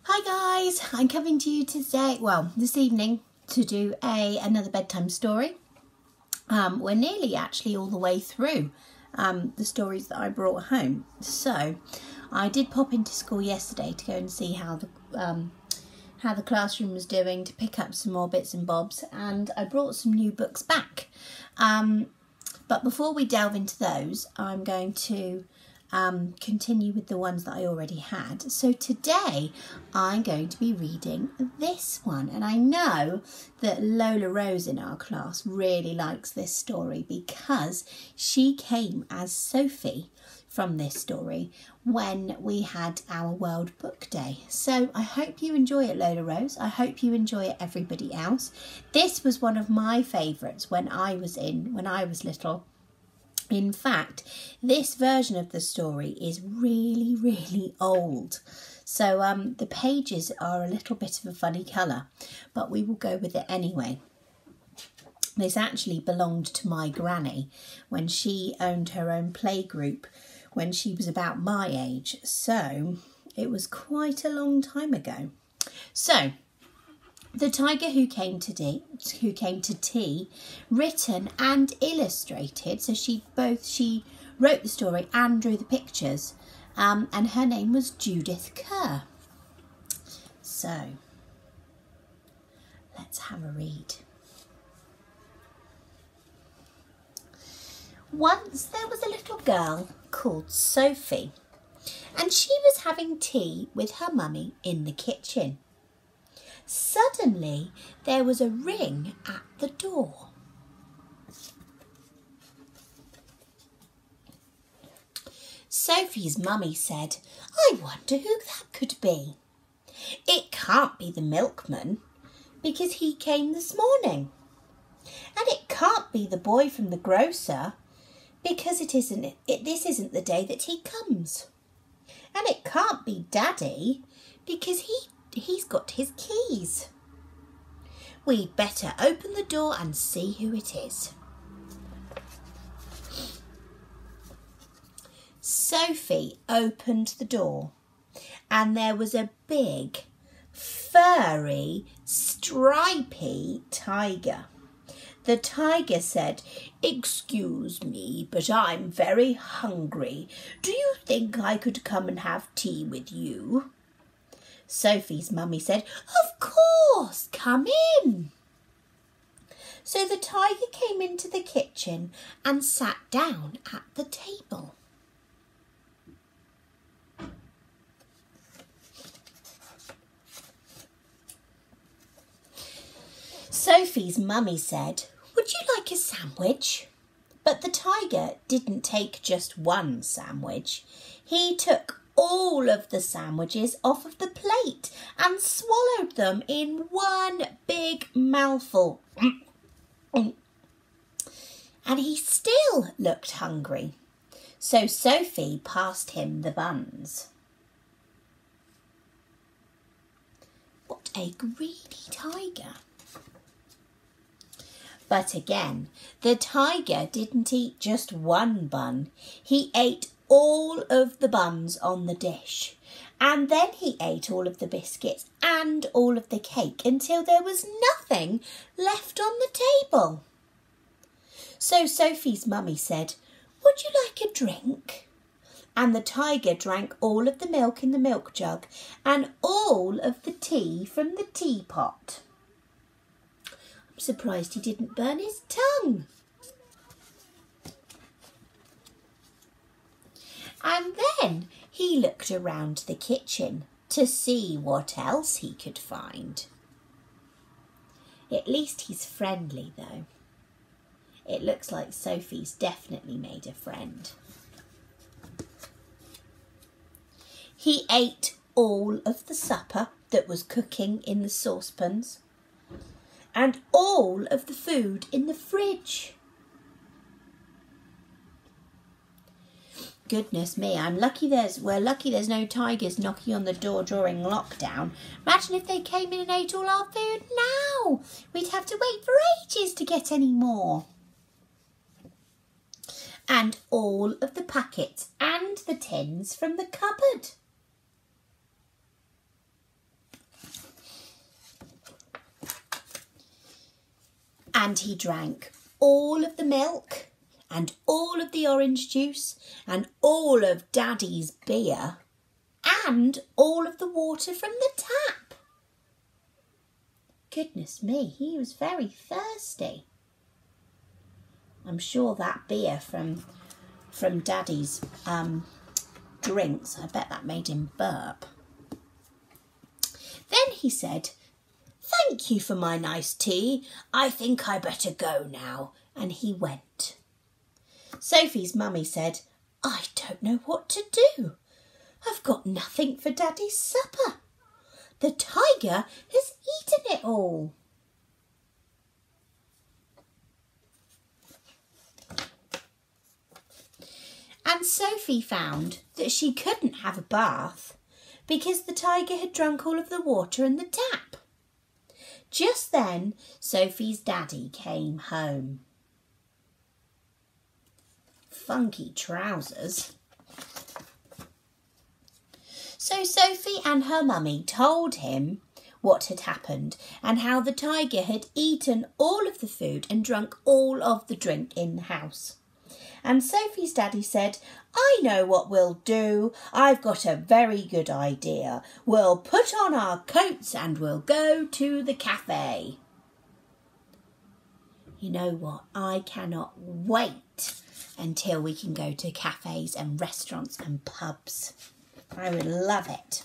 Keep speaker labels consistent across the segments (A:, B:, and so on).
A: Hi guys, I'm coming to you today, this evening, to do another bedtime story. We're nearly actually all the way through the stories that I brought home. So I did pop into school yesterday to go and see how the classroom was doing, to pick up some more bits and bobs, and I brought some new books back. But before we delve into those, I'm going to continue with the ones that I already had. So today I'm going to be reading this one, and I know that Lola Rose in our class really likes this story because she came as Sophie from this story when we had our World Book Day. So I hope you enjoy it, Lola Rose. I hope you enjoy it, everybody else. This was one of my favourites when I was little. In fact, this version of the story is really, really old. So the pages are a little bit of a funny colour, but we will go with it anyway. This actually belonged to my granny when she owned her own playgroup when she was about my age. So it was quite a long time ago. So The Tiger Who Came to Tea, written and illustrated. So she wrote the story and drew the pictures, and her name was Judith Kerr. So let's have a read. Once there was a little girl called Sophie, and she was having tea with her mummy in the kitchen. Suddenly, there was a ring at the door. Sophie's mummy said, "I wonder who that could be. It can't be the milkman, because he came this morning. And it can't be the boy from the grocer, because this isn't the day that he comes. And it can't be Daddy, because he's got his keys. We'd better open the door and see who it is." Sophie opened the door, and there was a big, furry, stripy tiger. The tiger said, "Excuse me, but I'm very hungry. Do you think I could come and have tea with you?" Sophie's mummy said, "Of course, come in." So the tiger came into the kitchen and sat down at the table. Sophie's mummy said, "Would you like a sandwich?" But the tiger didn't take just one sandwich. He took all of the sandwiches off of the plate and swallowed them in one big mouthful. And he still looked hungry. So Sophie passed him the buns. What a greedy tiger. But again, the tiger didn't eat just one bun. He ate all of the buns on the dish, and then he ate all of the biscuits and all of the cake until there was nothing left on the table. So Sophie's mummy said, "Would you like a drink?" And the tiger drank all of the milk in the milk jug and all of the tea from the teapot. I'm surprised he didn't burn his tongue. And then he looked around the kitchen to see what else he could find. At least he's friendly, though. It looks like Sophie's definitely made a friend. He ate all of the supper that was cooking in the saucepans and all of the food in the fridge. Goodness me, we're lucky there's no tigers knocking on the door during lockdown. Imagine if they came in and ate all our food now. We'd have to wait for ages to get any more. And all of the packets and the tins from the cupboard. And he drank all of the milk and all of the orange juice and all of Daddy's beer and all of the water from the tap. Goodness me, he was very thirsty. I'm sure that beer from Daddy's drinks, I bet that made him burp. Then he said, "Thank you for my nice tea. I think I better go now." And he went. Sophie's mummy said, "I don't know what to do. I've got nothing for Daddy's supper. The tiger has eaten it all." And Sophie found that she couldn't have a bath because the tiger had drunk all of the water in the tap. Just then, Sophie's daddy came home. Funky trousers. So Sophie and her mummy told him what had happened and how the tiger had eaten all of the food and drunk all of the drink in the house. And Sophie's daddy said, "I know what we'll do. I've got a very good idea. We'll put on our coats and we'll go to the cafe." You know what? I cannot wait until we can go to cafes and restaurants and pubs. I would love it.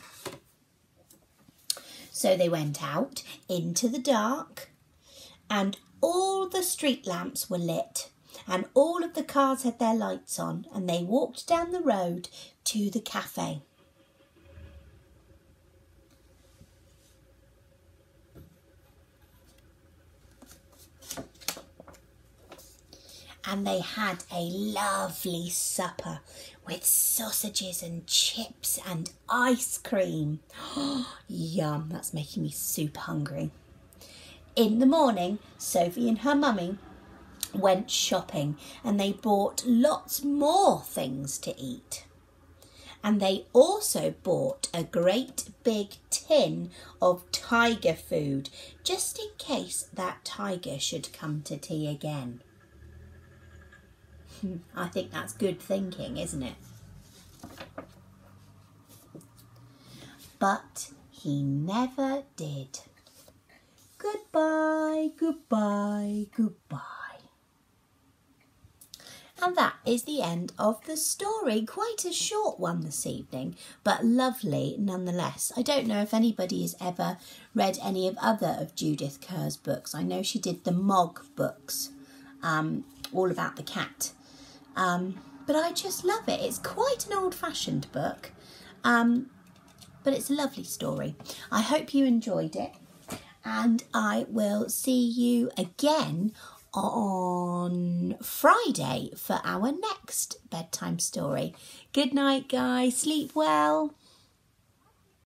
A: So they went out into the dark and all the street lamps were lit and all of the cars had their lights on and they walked down the road to the cafe. And they had a lovely supper with sausages and chips and ice cream. Yum, that's making me super hungry. In the morning, Sophie and her mummy went shopping and they bought lots more things to eat. And they also bought a great big tin of tiger food, just in case that tiger should come to tea again. I think that's good thinking, isn't it? But he never did. Goodbye, goodbye, goodbye. And that is the end of the story. Quite a short one this evening, but lovely nonetheless. I don't know if anybody has ever read any of other of Judith Kerr's books. I know she did the Mog books, all about the cat. But I just love it. It's quite an old-fashioned book, but it's a lovely story. I hope you enjoyed it, and I will see you again on Friday for our next bedtime story. Good night, guys. Sleep well.